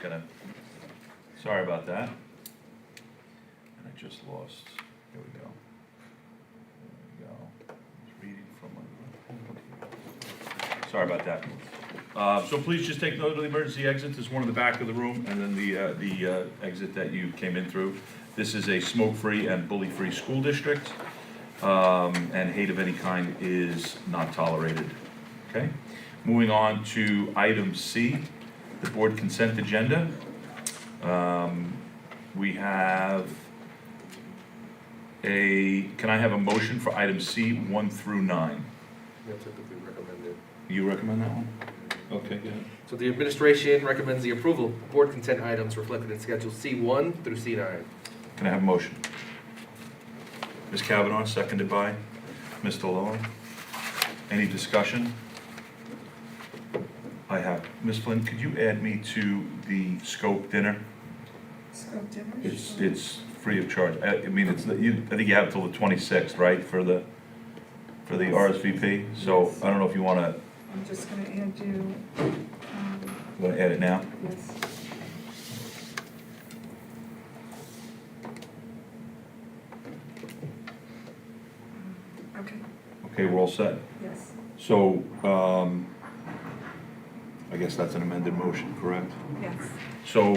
just gonna, sorry about that. And I just lost, here we go. There we go. I was reading from my, sorry about that. So please just take note of the emergency exit. There's one in the back of the room, and then the exit that you came in through. This is a smoke-free and bully-free school district, and hate of any kind is not tolerated. Okay? Moving on to item C, the board consent agenda. We have can I have a motion for item C, 1 through 9? Yeah, typically recommended. You recommend that one? Okay, good. So the administration recommends the approval of board consent items reflected in Schedule C1 through C9. Can I have a motion? Ms. Kavanaugh, seconded by Mr. Lowen. Any discussion? I have. Ms. Flynn, could you add me to the scope dinner? Scope dinner? It's free of charge. I mean, I think you have till the 26th, right, for the RSVP? So I don't know if you wanna I'm just gonna add you, add it now? yes. Okay, Okay, we're all set. yes, So, I guess that's an amended motion, correct? yes. So,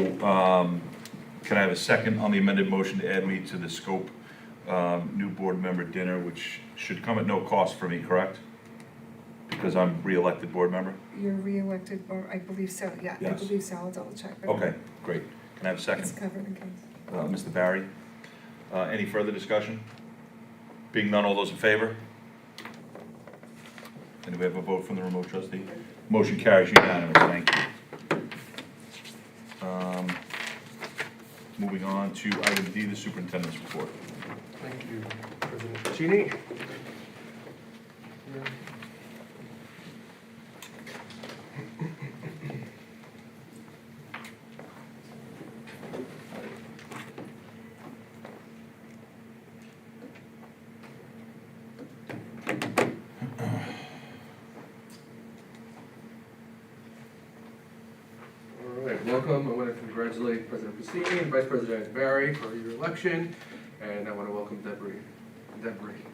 can I have a second on the amended motion to add me to the scope, new board member dinner, which should come at no cost for me, correct? Because I'm re-elected board member? You're re-elected, or I believe so, yeah, I Yes. believe so, I'll double check. but Okay, great. Can I have a second? It's covered in case. Mr. Barry? Any further discussion? Being none, all those in favor? And do we have a vote from the remote trustee? Motion carries unanimous, thank you. Moving on to item D, the superintendent's report. Thank you, President Puccini. All right, welcome. I want to congratulate President Puccini and Vice President Barry for your election, and I want to welcome Deborah.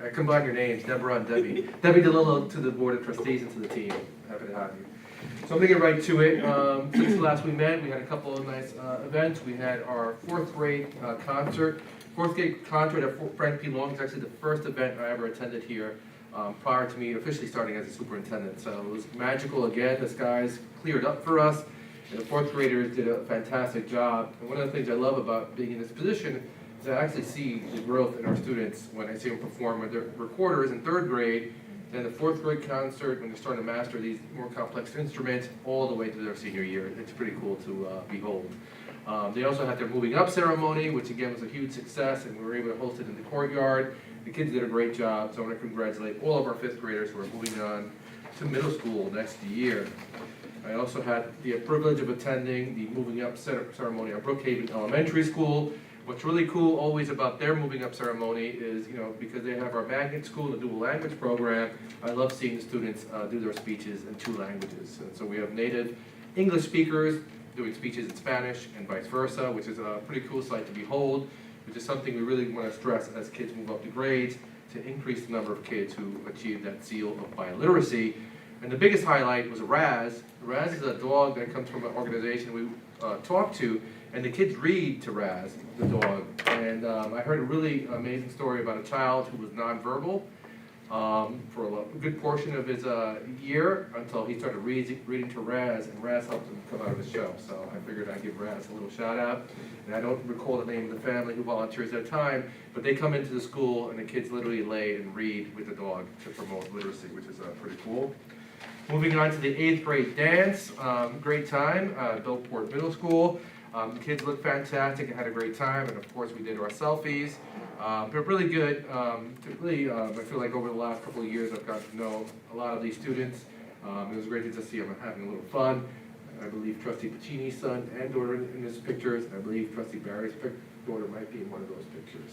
I combined your names, Deborah and Debbie. Debbie DeLillo to the Board of Trustees and to the team. Happy to have you. So I'm going to get right to it. Since last we met, we had a couple of nice events. We had our fourth grade concert. Fourth grade concert at Frank P. Long is actually the first event I ever attended here prior to me officially starting as a superintendent. So it was magical again. The skies cleared up for us. And the fourth graders did a fantastic job. And one of the things I love about being in this position is I actually see the growth in our students when I see them perform with their recorders in third grade, then the fourth grade concert when they're starting to master these more complex instruments all the way to their senior year. It's pretty cool to behold. They also had their moving up ceremony, which again was a huge success, and we were able to host it in the courtyard. The kids did a great job, so I want to congratulate all of our fifth graders who are moving on to middle school next year. I also had the privilege of attending the moving up ceremony at Brookhaven Elementary School. What's really cool always about their moving up ceremony is, because they have our magnet school, the dual language program, I love seeing the students do their speeches in two languages. And so we have native English speakers doing speeches in Spanish and vice versa, which is a pretty cool sight to behold, which is something we really want to stress as kids move up the grades to increase the number of kids who achieve that seal of biliteracy. And the biggest highlight was Raz. Raz is a dog that comes from an organization we talked to, and the kids read to Raz, the dog. And I heard a really amazing story about a child who was nonverbal for a good portion of his year until he started reading to Raz, and Raz helped him come out of his shell. So I figured I'd give Raz a little shout out. And I don't recall the name of the family who volunteers at that time, but they come into the school and the kids literally lay and read with the dog to promote literacy, which is pretty cool. Moving on to the 8th grade dance, great time, Bellport Middle School. The kids looked fantastic, I had a great time, and of course we did our selfies. They're really good. I feel like over the last couple of years I've gotten to know a lot of these students. It was great to just see them having a little fun. I believe Trustee Puccini's son and daughter in his pictures. I believe Trustee Barry's daughter might be in one of those pictures.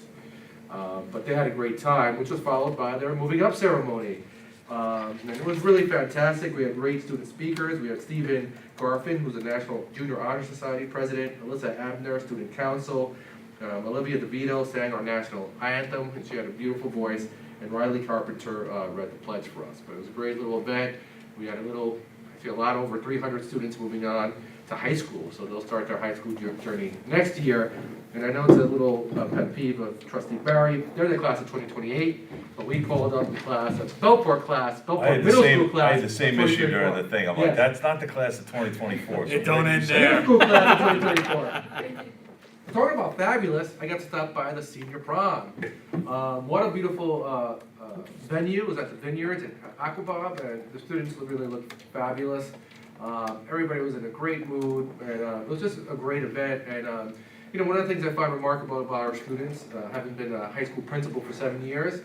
But they had a great time, which was followed by their moving up ceremony. And it was really fantastic. We had great student speakers. We had Stephen Garfin, who's a National Junior Honor Society president, Alyssa Abner, student council, Olivia DeVito sang our national anthem, and she had a beautiful voice, and Riley Carpenter read the pledge for us. But it was a great little event. We had a lot over 300 students moving on to high school, so they'll start their high school journey next year. And I know it's a little pet peeve of Trustee Barry. They're the class of 2028, but we called up the class, that's Belport middle school class. I had the same issue during the 2024. thing. I'm Yes. like, that's not the class of 2024. So It don't what end you there. say? Middle school class of 2024. Talking about fabulous, I got to stop by the senior prom. What a beautiful venue. It was at the Vineyards in Aquabog, and the students really looked fabulous. Everybody was in a great mood, and it was just a great event. And one of the things I find remarkable about our students, having been a high school principal for 7 years,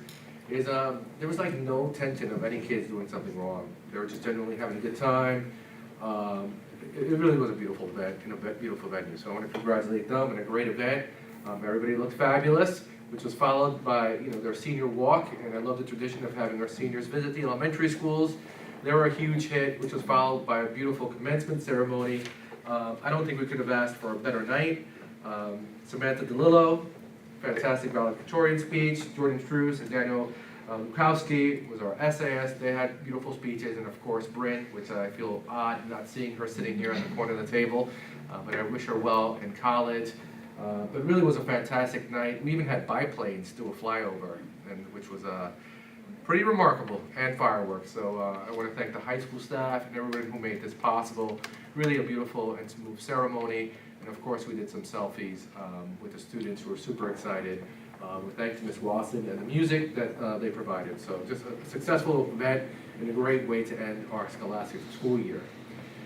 is there was like no tension of any kids doing something wrong. They were just genuinely having a good time. It really was a beautiful event in a beautiful venue. So I want to congratulate them on a great event. Everybody looked fabulous, which was followed by their senior walk, and I love the tradition of having our seniors visit the elementary schools. They were a huge hit, which was followed by a beautiful commencement ceremony. I don't think we could have asked for a better night. Samantha DeLillo, fantastic valedictorian speech. Jordan Struess and Daniel Lukowski was our essayist. They had beautiful speeches, and of course Bryn, which I feel odd not seeing her sitting here in the corner of the table, but I wish her well in college. But it really was a fantastic night. We even had biplanes do a flyover, which was pretty remarkable, and fireworks. So I want to thank the high school staff and everyone who made this possible. Really a beautiful and smooth ceremony. And of course, we did some selfies with the students who were super excited. With thanks to Ms. Wasson and the music that they provided. So just a successful event and a great way to end our scholastic school year.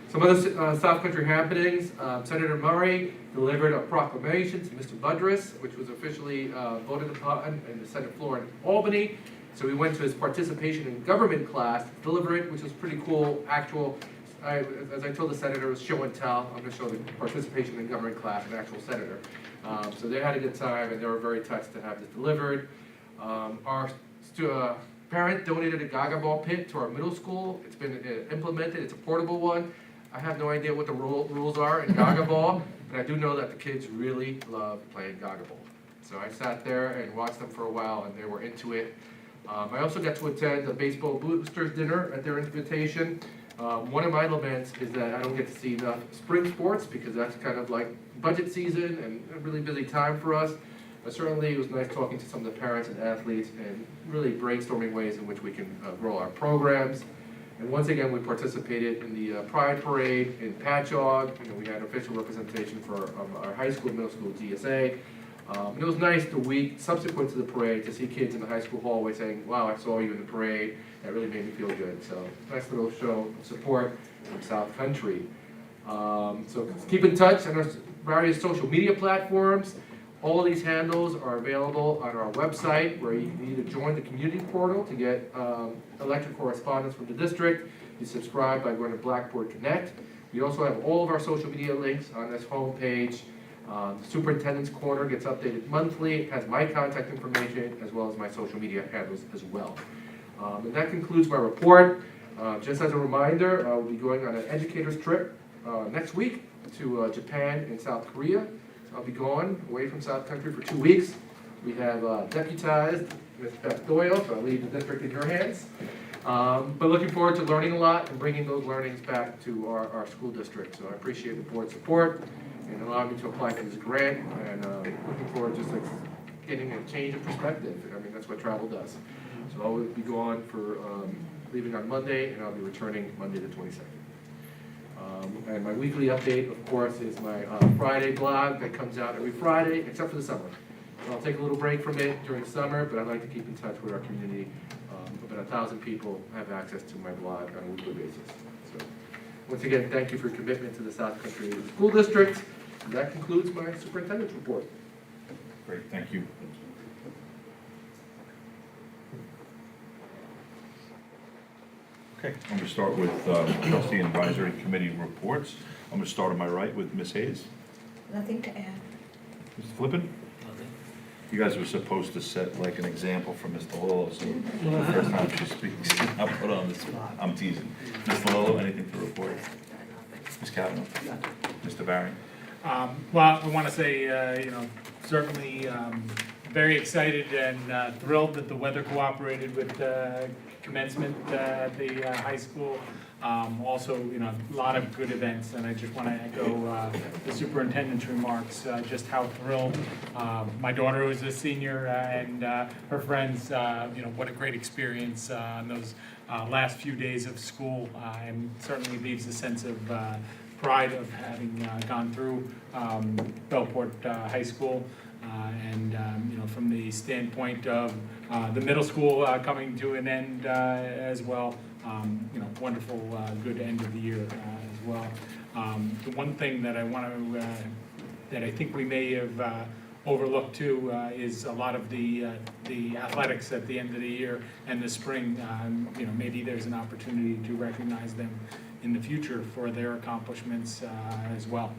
Some other South Country happenings. Senator Murray delivered a proclamation to Mr. Budrus, which was officially voted upon in the Senate floor in Albany. So we went to his participation in government class to deliver it, which was pretty cool. As I told the senator, it was show and tell. I'm going to show the participation in government class, an actual senator. So they had a good time, and they were very touched to have this delivered. Our parent donated a Gaga ball pit to our middle school. It's been implemented. It's a portable one. I have no idea what the rules are in Gaga ball, but I do know that the kids really love playing Gaga ball. So I sat there and watched them for a while, and they were into it. I also got to attend the baseball boosters dinner at their invitation. One of my laments is that I don't get to see enough spring sports because that's kind of like budget season and a really busy time for us. But certainly it was nice talking to some of the parents and athletes and really brainstorming ways in which we can grow our programs. And once again, we participated in the Pride Parade in Patchogue. We had official representation for our high school, middle school GSA. And it was nice the week subsequent to the parade to see kids in the high school hallway saying, "Wow, I saw you in the parade." That really made me feel good. So nice little show of support from South Country. So keep in touch on our various social media platforms. All of these handles are available on our website, where you can either join the community portal to get electric correspondence from the district. You subscribe by going to Blackboard Connect. We also have all of our social media links on this homepage. The Superintendent's Corner gets updated monthly. It has my contact information as well as my social media handles as well. And that concludes my report. Just as a reminder, we'll be going on an educator's trip next week to Japan and South Korea. I'll be gone away from South Country for 2 weeks. We have deputized Ms. Beth Doyle, so I'll leave the district in your hands. But looking forward to learning a lot and bringing those learnings back to our school district. So I appreciate the board's support and allowing me to apply for this grant, and looking forward to just like getting a change of perspective. I mean, that's what travel does. So I'll be gone for leaving on Monday, and I'll be returning Monday the 22nd. And my weekly update, of course, is my Friday blog that comes out every Friday, except for the summer. So I'll take a little break from it during summer, but I'd like to keep in touch with our community. About 1,000 people have access to my blog on a weekly basis. So once again, thank you for your commitment to the South Country School District. And that concludes my superintendent's report. Great, thank you. Okay, I'm going to start with trustee and advisory committee reports. I'm going to start on my right with Ms. Hayes. Nothing to add. Mr. Flippin? You guys were supposed to set like an example for Mr. Lillo, so the first time she speaks, I'll put on this, I'm teasing. Mr. Lillo, anything to report? Ms. Kavanaugh? Mr. Barry? Well, I want to say, certainly very excited and thrilled that the weather cooperated with commencement at the high school. Also, a lot of good events, and I just want to echo the superintendent's remarks, just how thrilled my daughter, who is a senior, and her friends, what a great experience on those last few days of school, and certainly leaves a sense of pride of having gone through Bellport High School, and from the standpoint of the middle school coming to an end as well. Wonderful, good end of the year as well. The one thing that I want to, that I think we may have overlooked too, is a lot of the athletics at the end of the year and the spring. Maybe there's an opportunity to recognize them in the future for their accomplishments as well.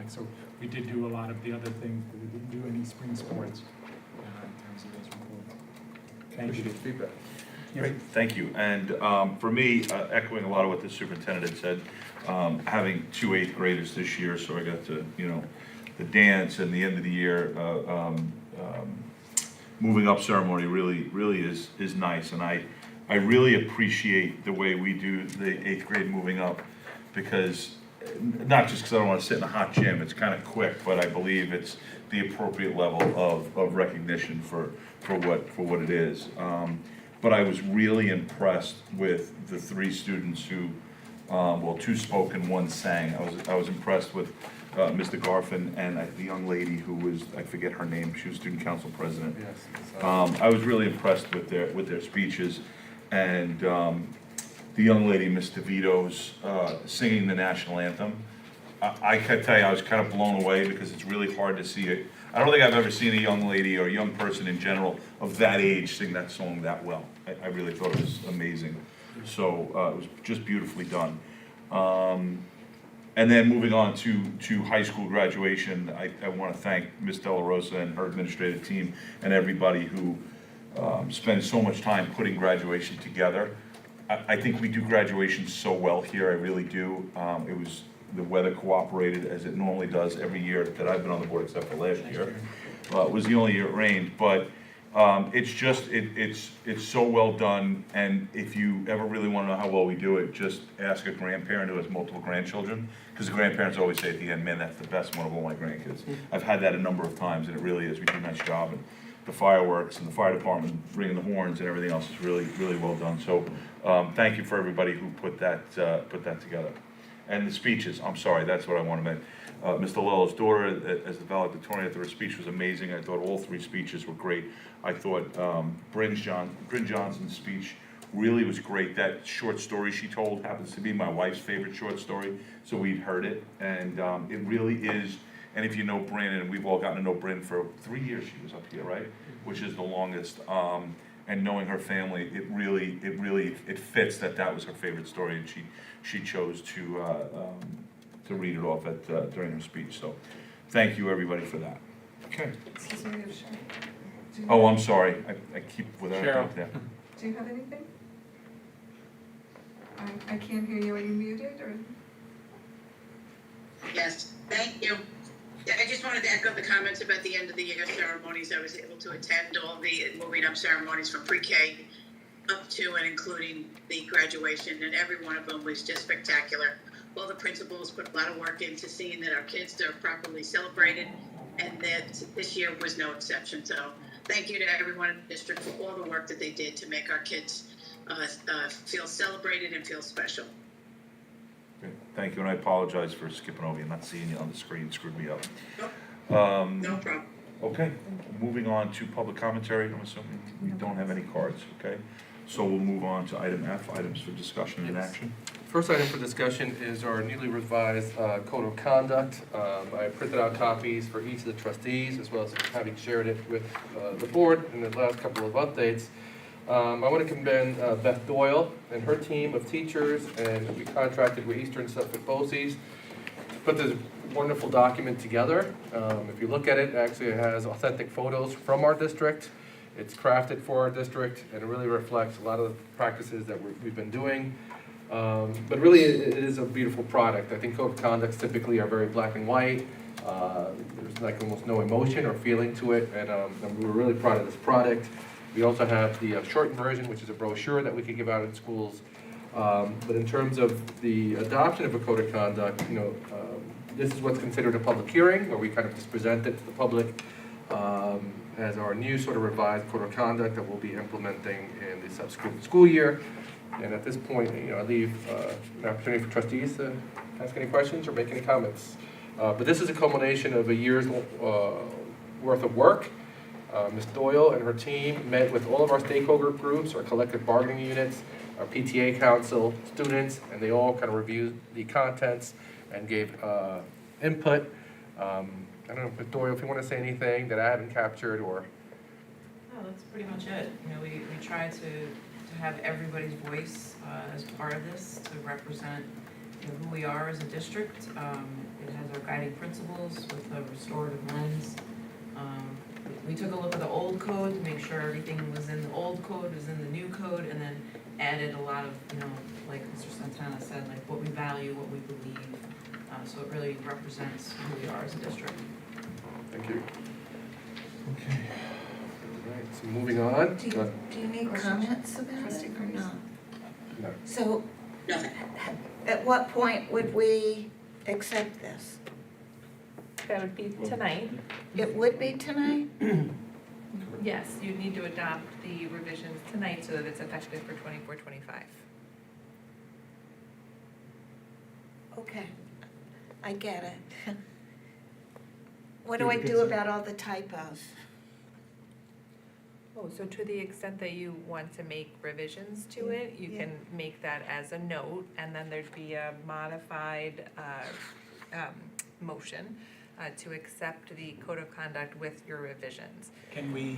So we did do a lot of the other things, but we didn't do any spring sports in terms of those reports. Thank you. Appreciate the feedback. Great, thank you. And for me, echoing a lot of what the superintendent had said, having two eighth graders this year, so I got to, the dance and the end of the year moving up ceremony really is nice. And I really appreciate the way we do the eighth grade moving up, because not just because I don't want to sit in a hot gym, it's kind of quick, but I believe it's the appropriate level of recognition for what it is. But I was really impressed with the three students who, two spoke and one sang. I was impressed with Mr. Garfin and the young lady who was, I forget her name, she was student council president. Yes. I was really impressed with their speeches, and the young lady, Miss DeVito's, singing the national anthem. I can tell you, I was kind of blown away, because it's really hard to see it. I don't think I've ever seen a young lady or a young person in general of that age sing that song that well. I really thought it was amazing. So it was just beautifully done. And then moving on to high school graduation, I want to thank Ms. Della Rosa and her administrative team and everybody who spends so much time putting graduation together. I think we do graduation so well here, I really do. The weather cooperated as it normally does every year that I've been on the board, except for last year. It was the only year it rained, but it's so well done. And if you ever really want to know how well we do it, just ask a grandparent who has multiple grandchildren, because the grandparents always say at the end, "Man, that's the best one of all my grandkids." I've had that a number of times, and it really is. We do a nice job, and the fireworks and the fire department ringing the horns and everything else is really well done. So thank you for everybody who put that together. And the speeches, I'm sorry, that's what I want to mention. Mr. Lillo's daughter, as the valedictorian, her speech was amazing. I thought all three speeches were great. I thought Bryn Johnson's speech really was great. That short story she told happens to be my wife's favorite short story, so we've heard it, and it really is. And if you know Bryn, and we've all gotten to know Bryn for 3 years, she was up here, right? Which is the longest. And knowing her family, it really fits that was her favorite story, and she chose to read it off during her speech. So, thank you everybody for that. Okay. Excuse me, we have Sharon. Oh, I'm sorry. I keep without Cheryl. there. Do you have anything? I can't hear you. Are you muted or? Yes, thank you. Yeah, I just wanted to echo the comments about the end of the year ceremonies. I was able to attend all the moving up ceremonies from pre-K up to and including the graduation, and every one of them was just spectacular. All the principals put a lot of work into seeing that our kids are properly celebrated, and that this year was no exception. So thank you to everyone in the district for all the work that they did to make our kids feel celebrated and feel special. Okay, thank you, and I apologize for skipping over you, not seeing you on the screen, screwed me up. No problem. Okay, moving on to public commentary, I'm assuming we don't have any cards, okay? So we'll move on to item F, items for discussion and Yes. action. First item for discussion is our newly revised code of conduct. I printed out copies for each of the trustees, as well as having shared it with the board in the last couple of updates. I want to commend Beth Doyle and her team of teachers, and we contracted with Eastern Suffolk BOCES put this wonderful document together. If you look at it, actually it has authentic photos from our district. It's crafted for our district, and it really reflects a lot of the practices that we've been doing. But really, it is a beautiful product. I think code of conducts typically are very black and white. There's like almost no emotion or feeling to it, and we're really proud of this product. We also have the shortened version, which is a brochure that we could give out in schools. But in terms of the adoption of a code of conduct, this is what's considered a public hearing, where we kind of just present it to the public as our new sort of revised code of conduct that we'll be implementing in the subsequent school year. And at this point, I leave an opportunity for trustees to ask any questions or make any comments. But this is a culmination of a year's worth of work. Ms. Doyle and her team met with all of our stakeholder groups, our collective bargaining units, our PTA council, students, and they all kind of reviewed the contents and gave input. I don't know, Ms. Doyle, if you want to say anything that I haven't captured or... No, that's pretty much it. We try to have everybody's voice as part of this, to represent who we are as a district. It has our guiding principles with a restorative lens. We took a look at the old code to make sure everything was in the old code, was in the new code, and then added a lot of, like Mr. Santana said, like what we value, what we believe. So it really represents who we are as a district. Thank you. Okay. All right, so moving on. Do you need comments about Trustee it or Grace. not? No. So, Nothing. at what point would we accept this? That would be tonight. It would be tonight? Yes, you need to adopt the revisions tonight so that it's effective for 24-25. Okay, I get it. What do I do about all the typos? Oh, so to the extent that you want to make revisions to it, you Yeah. can make that as a note, and then there'd be a modified motion to accept the code of conduct with your revisions. Can we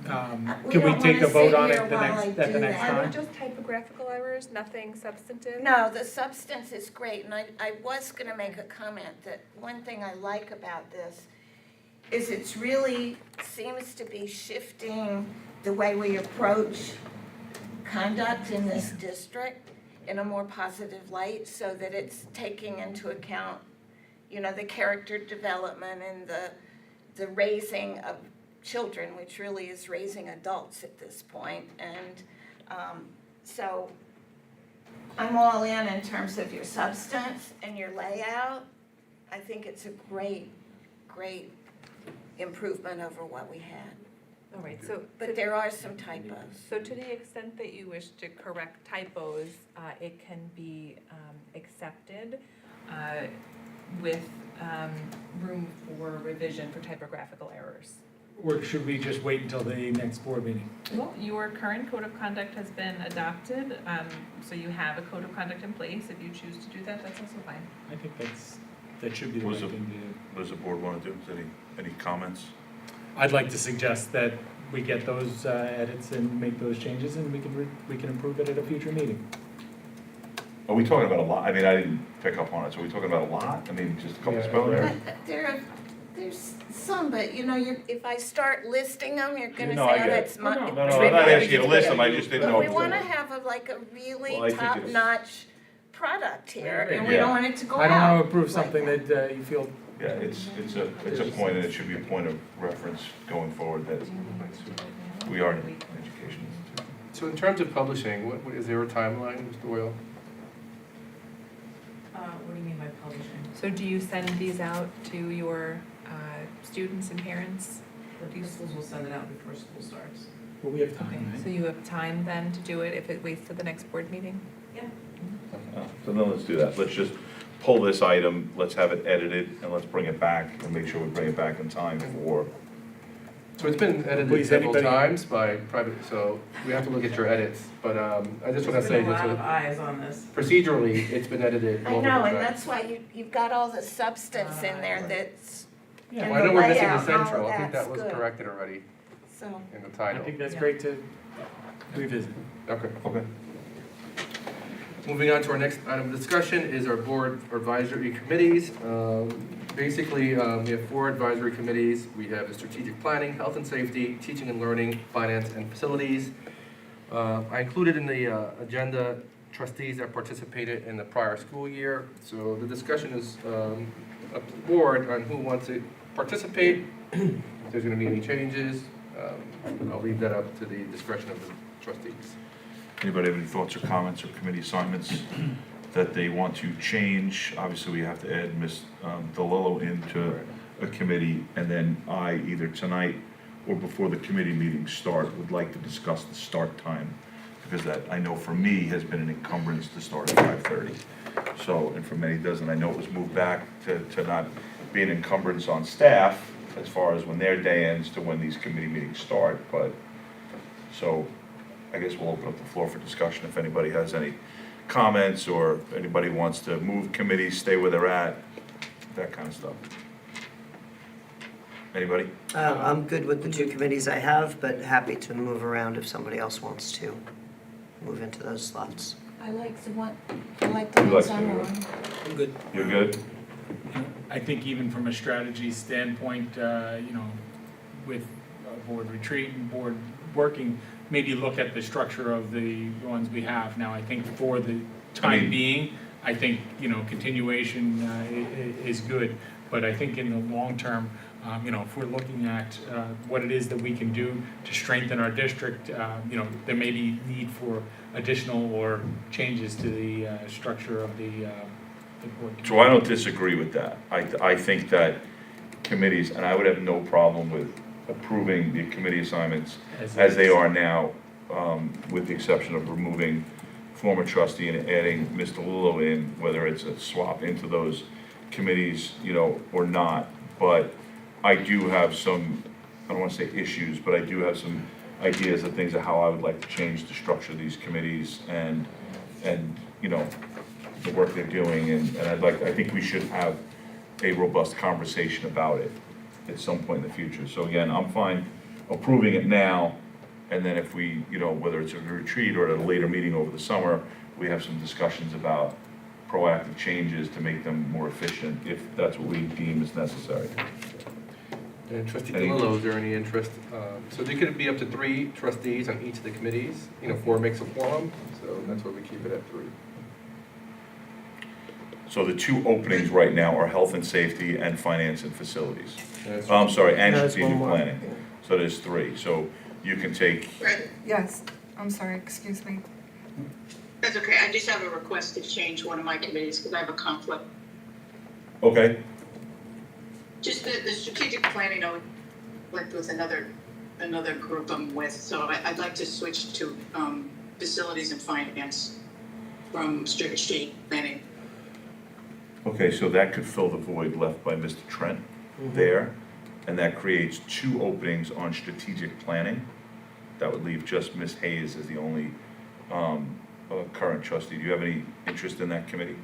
We take don't a wanna vote sit on here it the while next, I at the do next that. Are time? they just typographical errors, nothing substantive? No, the substance is great, and I was gonna make a comment that one thing I like about this is it's really seems to be shifting the way we approach conduct in this district in a more positive light, so that it's taking into account, the character development and the raising of children, which really is raising adults at this point. And so I'm all in terms of your substance and your layout. I think it's a great, great improvement over what we had. All right, so. But there are some typos. So to the extent that you wish to correct typos, it can be accepted with room for revision for typographical errors. Or should we just wait until the next board meeting? Well, your current code of conduct has been adopted, so you have a code of conduct in place. If you choose to do that, that's also fine. I think that should be the right Was it- thing to do. What does the board want to do? Is any comments? I'd like to suggest that we get those edits and make those changes, and we can improve it at a future meeting. Are we talking about a lot? I mean, I didn't pick up on it. So are we talking about a lot? I mean, just a couple Yeah. spelling errors? There's some, but if I start listing them, you're gonna No, say, I oh, get it. that's my. No, I'm not asking you to list them. I just didn't But know. we if- wanna have a Well, really I think it's- top-notch product here, Yeah. and we don't Yeah. want it to go out. I don't want to approve like something that you feel, Yeah, it's a point, and it should be a point of reference going forward that we are an education institute. So in terms of publishing, what is there a timeline, Ms. Doyle? What do you mean by publishing? So do you send these out to your students and parents? The schools will send it out before school starts. well, we have time, So right? you have time then to do it if it waits to the next board meeting? Yeah. So then let's do that. Let's just pull this item, let's have it edited, and let's bring it back and make sure we bring it back in time for, So it's been edited Please, several anybody- times by private, so we have to look at your edits. But I just want to There's say, been a lot of just eyes on this. procedurally, it's been edited I multiple know, and times. that's why you've got all the substance in there Right. that's, Yeah, and Well, I know the we're missing the layout and all central. of I think that's that was good. corrected already so. in the I title. think that's Yeah. great to revisit. Okay. okay. Moving on to our next item of discussion is our board advisory committees. Basically, we have 4 advisory committees. We have the strategic planning, health and safety, teaching and learning, finance and facilities. I included in the agenda trustees that participated in the prior school year. So the discussion is up to the board on who wants to participate. If there's gonna be any changes, I'll leave that up to the discretion of the trustees. Anybody have any thoughts or comments or committee assignments that they want to change? Obviously, we have to add Ms. DeLillo into a committee, and then I, either tonight or before the committee meetings start, would like to discuss the start time, because that, I know for me, has been an encumbrance to start at 5:30. So, and for many doesn't. I know it was moved back to not be an encumbrance on staff as far as when their day ends to when these committee meetings start, but, so, I guess we'll open up the floor for discussion if anybody has any comments, or if anybody wants to move committees, stay where they're at, that kind of stuff. Anybody? I'm good with the 2 committees I have, but happy to move around if somebody else wants to move into those slots. I like the one You like to I'm do it. on. I'm good. You're good? I think even from a strategy standpoint, with a board retreat and board working, maybe look at the structure of the ones we have. Now, I think for the time being, I think, continuation is good. But I think in the long term, if we're looking at what it is that we can do to strengthen our district, there may be need for additional or changes to the structure of the board. So I don't disagree with that. I think that committees, and I would have no problem with approving the committee assignments as they are now, with the exception of removing former trustee and adding Ms. DeLillo in, whether it's a swap into those committees, or not. But I do have some, I don't want to say issues, but I do have some ideas of things of how I would like to change the structure of these committees and the work they're doing, and I think we should have a robust conversation about it at some point in the future. So again, I'm fine approving it now, and then if we, whether it's a retreat or at a later meeting over the summer, we have some discussions about proactive changes to make them more efficient, if that's what we deem is necessary. And trustee DeLillo, is there any interest? So there could be up to 3 trustees on each of the committees. 4 makes a quorum, so that's why we keep it at 3. So the 2 openings right now are health and safety and finance and facilities. And I'm sorry, and There's strategic one more. planning. So there's 3. So you can take, Right, Yes, I'm sorry, excuse me. that's okay, I just have a request to change one of my committees, because I have a conflict. okay, Just the strategic planning, I went with another group I'm with, so I'd like to switch to, facilities and finance from strategic planning. okay, so that could fill the void left by Mr. Trent there, and that creates 2 openings on strategic planning. That would leave just Ms. Hayes as the only current trustee. Do you have any interest in that committee?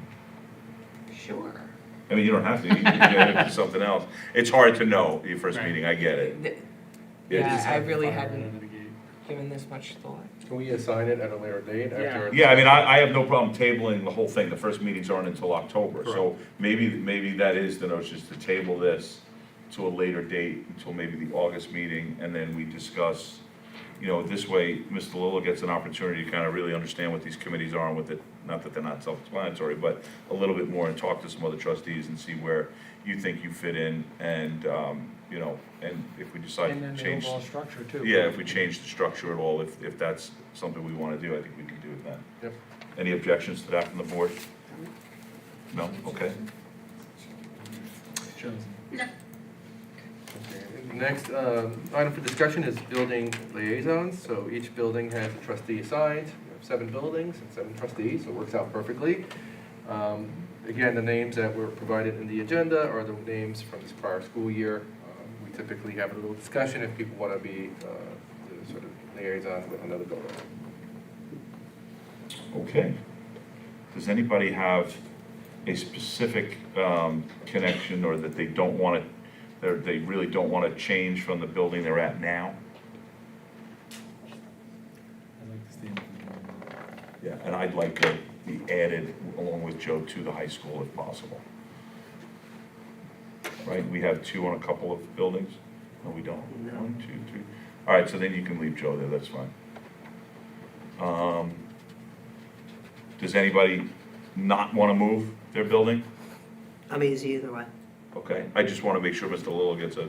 Sure. I mean, you don't have to, you can do something else. It's hard to know your first Right. meeting, I get it. Yeah, just I have really fun hadn't out of the gate. given this much thought. Can we assign it at a later date after? Yeah, I mean, I have no problem tabling the whole thing. The first meetings aren't until October. So maybe that is the notion, is to table this to a later date, until maybe the August meeting, and then we discuss, this way, Mr. DeLillo gets an opportunity to kind of really understand what these committees are and what the, not that they're not self-explanatory, but a little bit more, and talk to some other trustees and see where you think you fit in, and, and if we decide And to then the change. overall structure too. Yeah, if we change the structure at all, if that's something we want to do, I think we can do it then. Yep. Any objections to that from the board? No? Okay. Chosen. Okay. The next item for discussion is building liaisons. So each building has a trustee assigned. We have 7 buildings and 7 trustees, so it works out perfectly. Again, the names that were provided in the agenda are the names from this prior school year. We typically have a little discussion if people want to be the sort of liaison with another building. Okay. Does anybody have a specific connection, or that they don't want to, or they really don't want to change from the building they're at now? I'd like to stay in the- Yeah, and I'd like to be added along with Joe to the high school if possible. Right, we have 2 on a couple of buildings? No, we don't. No. 1, 2, 3. All right, so then you can leave Joe there, that's fine. Does anybody not want to move their building? I'm easy either way. Okay, I just want to make sure Mr. Little gets a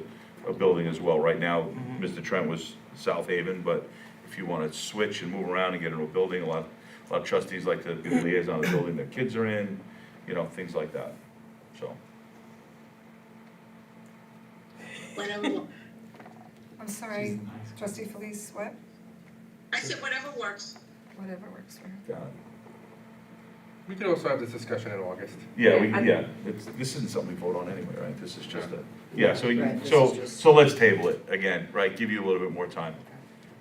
building as well. Right now, Mr. Trent was South Haven, but if you want to switch and move around and get into a building, a lot of trustees like to be the liaison of the building their kids are in, you know, things like that, so. Whatever, I'm sorry, trustee Felice, what? I said whatever works. Whatever works for her. Got it. We could also have this discussion in August. Yeah, Yeah, this isn't something we vote on anyway, right? This is just a, yeah, so, Right, this so, is just- so let's table it again, right? Give you a little bit more time.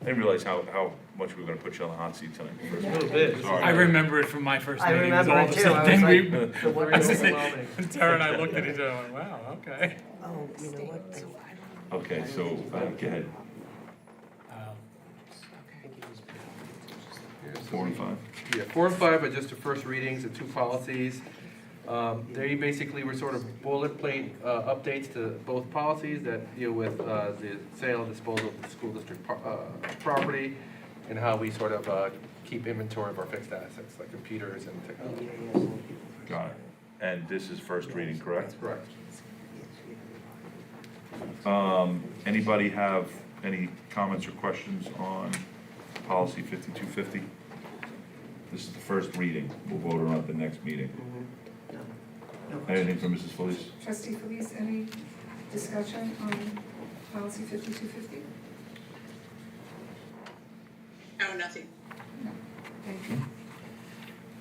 I didn't realize how much we were gonna put you on the hot seat tonight. A little bit. Sorry. I remember it from my first I meeting, it was remember all it the too. I same was thing. like, the one I was just overwhelming. saying, Tara and I looked at each other and went, wow, okay. Oh, you know what? Okay, so, go ahead, Yeah, so 4 and 5. Yeah, 4 and 5 are just the first readings, the 2 policies. They basically were sort of boilerplate updates to both policies that deal with the sale and disposal of the school district property and how we sort of keep inventory of our fixed assets, like computers and technology. Got it. And this is first reading, correct? That's correct. Anybody have any comments or questions on policy 5250? This is the first reading. We'll vote on it at the next meeting. No Anything from Mrs. Felice? Trustee Felice, any discussion on policy 5250? No, nothing. No. Thank you.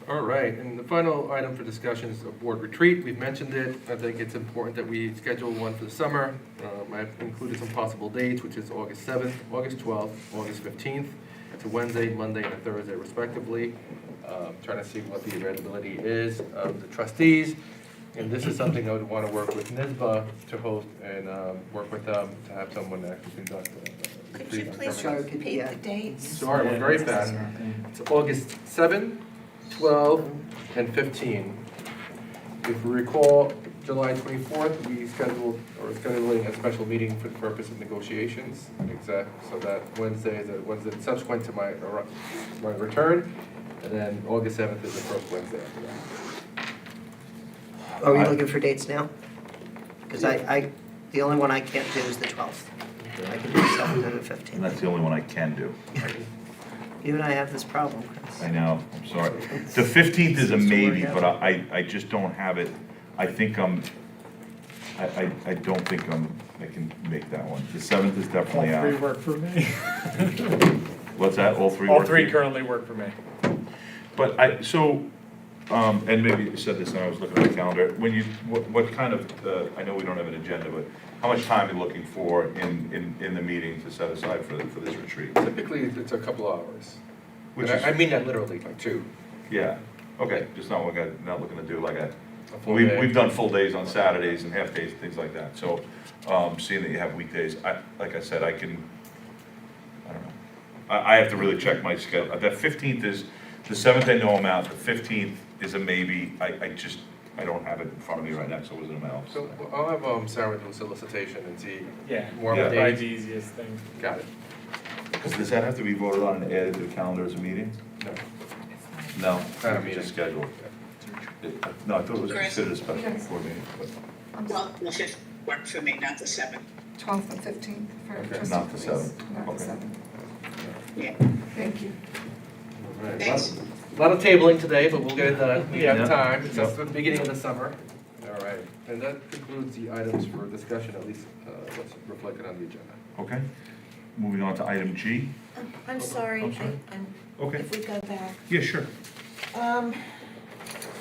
All right, and the final item for discussion is a board retreat. We've mentioned it. I think it's important that we schedule one for the summer. I've included some possible dates, which is August 7th, August 12th, August 15th. It's a Wednesday, Monday, and a Thursday respectively. Trying to see what the availability is of the trustees. And this is something I would want to work with NISBA to host and work with them to have someone actually conduct a Could you retreat. please Sorry, repeat yeah. the dates? Sorry, we're very fast. It's August 7, 12, and 15. If you recall, July 24th, we scheduled, or scheduling a special meeting for the purpose of negotiations. So that Wednesday is a Wednesday subsequent to my return, and then August 7th is the first Wednesday after that. Are we looking for dates now? Because the only one I can't do is the 12th. I can do the 7th and the And 15th. that's the only one I can do. You and I have this problem, Chris. I know, I'm sorry. The 15th is a maybe, but I just don't have it. I think I don't think I can make that one. The 7th is All definitely three out. work for me. What's that, all 3 All work for 3 you? currently work for me. But and maybe you said this, and I was looking at the calendar, when you, what kind of, I know we don't have an agenda, but how much time are you looking for in the meeting to set aside for this retreat? Typically, it's a couple hours. Which And is, I mean that literally, like 2. yeah, okay, just not looking to do like A full we've day. done full days on Saturdays and half days, things like that, so, seeing that you have weekdays, like I said, I don't know. I have to really check my schedule, the 15th is, the 7th I know I'm out, the 15th is a maybe, I don't have it in front of me right now, so it wasn't a mail. So I'll have Sarah do a solicitation and see Yeah, more of Yeah. the probably dates. the easiest thing. Got it. Does that have to be voted on and added to the calendar as a meeting? No. No, Not a it's meeting. just scheduled. No, I thought it was Correct. considered a special Yes. board meeting, but I'm Well, the 5th worked for me, not the 7th. 12th and 15th for Okay, trustee not the Felice. 7th. Not the Okay. 7th. Yeah, Thank you. All right. thanks. A lot of tabling today, but we'll get it done. We have Yeah. time. It's just the beginning of the summer. All right. And that concludes the items for discussion, at least what's reflected on the agenda. okay. Moving on to item G. I'm sorry, I'm sorry. Okay. if we go back. Yeah, sure.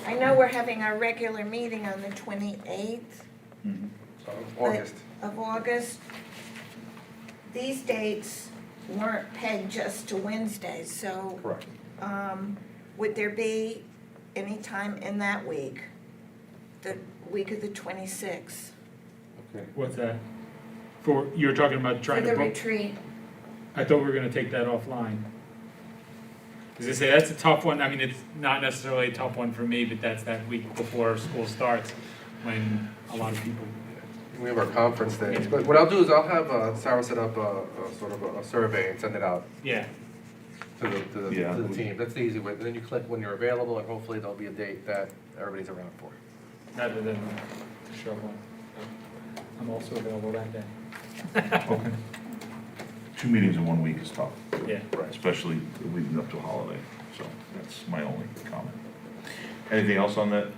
I know we're having our regular meeting on the 28th August. of August. These dates weren't pegged just to Wednesdays, so Correct. would there be any time in that week, the week of the 26th? Okay. What's that? You're talking about For trying to the book? retreat? I thought we were gonna take that offline. As I say, that's a tough one. I mean, it's not necessarily a tough one for me, but that's that week before school starts when a lot of people. We have our conference days, but what I'll do is I'll have Sarah set up a sort of a survey and send it out Yeah, to the Yeah. team. That's the easy way. And then you click when you're available, and hopefully there'll be a date that everybody's around for. rather than show up. I'm also available that day. Okay. 2 meetings in 1 week is tough, Yeah. especially leading up to a holiday, so that's my only comment. Anything else on that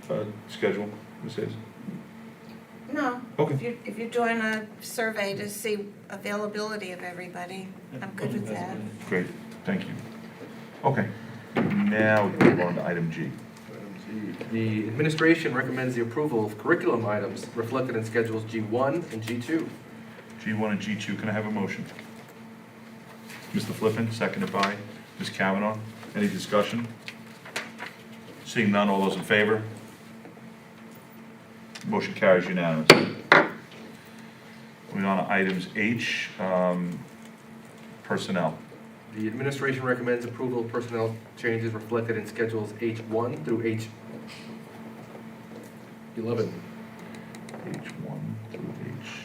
schedule, Ms. Hayes? No. Okay. If you're doing a survey to see availability of everybody, I'm good with that. Great, thank you. Okay, now we can move on to item G. The administration recommends the approval of curriculum items reflected in schedules G1 and G2. G1 and G2, can I have a motion? Mr. Flippin, seconded by Ms. Kavanaugh. Any discussion? Seeing none, all those in favor? Motion carries unanimously. Moving on to items H, personnel. The administration recommends approval of personnel changes reflected in schedules H1 through H11. H1 through H11.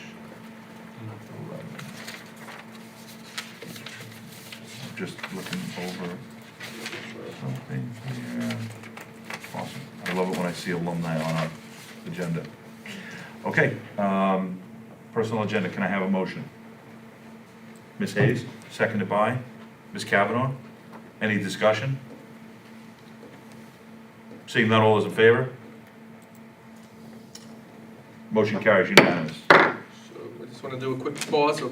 I'm just looking over something here. Awesome. I love it when I see alumni on our agenda. Okay, personal agenda, can I have a motion? Ms. Hayes, seconded by Ms. Kavanaugh. Any discussion? Seeing none, all those in favor? Motion carries unanimous. So I just want to do a quick pause to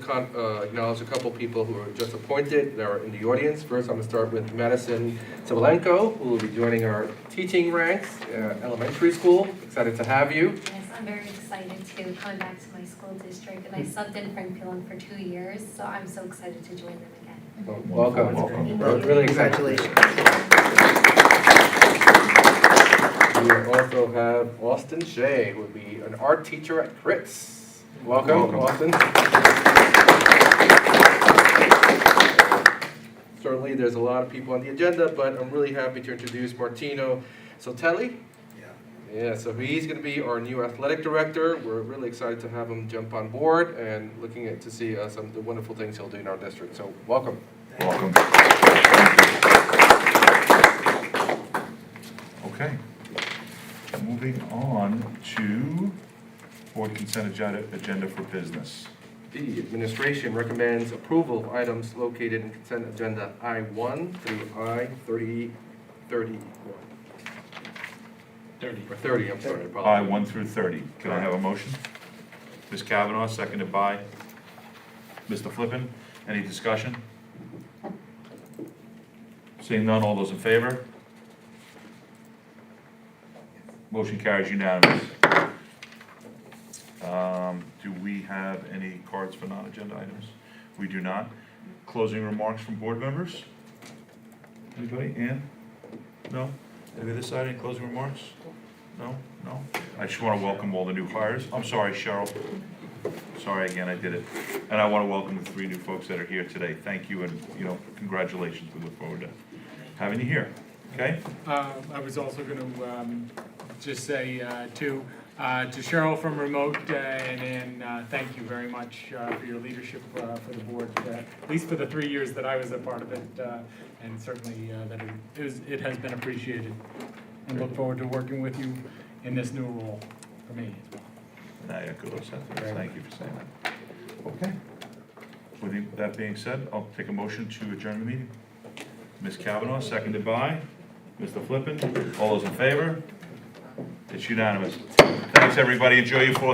acknowledge a couple people who are just appointed that are in the audience. First, I'm going to start with Madison Sabalenko, who will be joining our teaching ranks at elementary school. Excited to have you. Yes, I'm very excited to come back to my school district, and I subbed in for Enfield for 2 years, so I'm so excited to join them again. Well, welcome. Welcome. We're really excited. Congratulations. We also have Austin Shea, who will be an art teacher at Critz. Welcome, Welcome. Austin. Certainly, there's a lot of people on the agenda, but I'm really happy to introduce Martino Sotelli. Yeah, so he's going to be our new athletic director. We're really excited to have him jump on board and looking at to see some of the wonderful things he'll do in our district. So welcome. Welcome. Okay. Moving on to board consent agenda for business. The administration recommends approval of items located in consent agenda I-1 through I-31. 30. Or 30, I'm sorry. I apologize. I-1 through 30. Can I have a motion? Ms. Kavanaugh, seconded by Mr. Flippin. Any discussion? Seeing none, all those in favor? Motion carries unanimous. Do we have any cards for non-agenda items? We do not. Closing remarks from board members? Anybody? Ann? No? Maybe this side, any closing remarks? No? No? I just want to welcome all the new hires. I'm sorry, Cheryl. Sorry again, I did it. And I want to welcome the 3 new folks that are here today. Thank you and, congratulations. We look forward to having you here. Okay? I was also going to just say to Cheryl from Remote and thank you very much for your leadership for the board, at least for the 3 years that I was a part of it, and certainly that it has been appreciated. And look forward to working with you in this new role for me as well. And I echo those sentiments. Thank you for saying that. Okay. With that being said, I'll take a motion to adjourn the meeting. Ms. Kavanaugh, seconded by Mr. Flippin. All those in favor? It's unanimous. Thanks, everybody. Enjoy your 4th.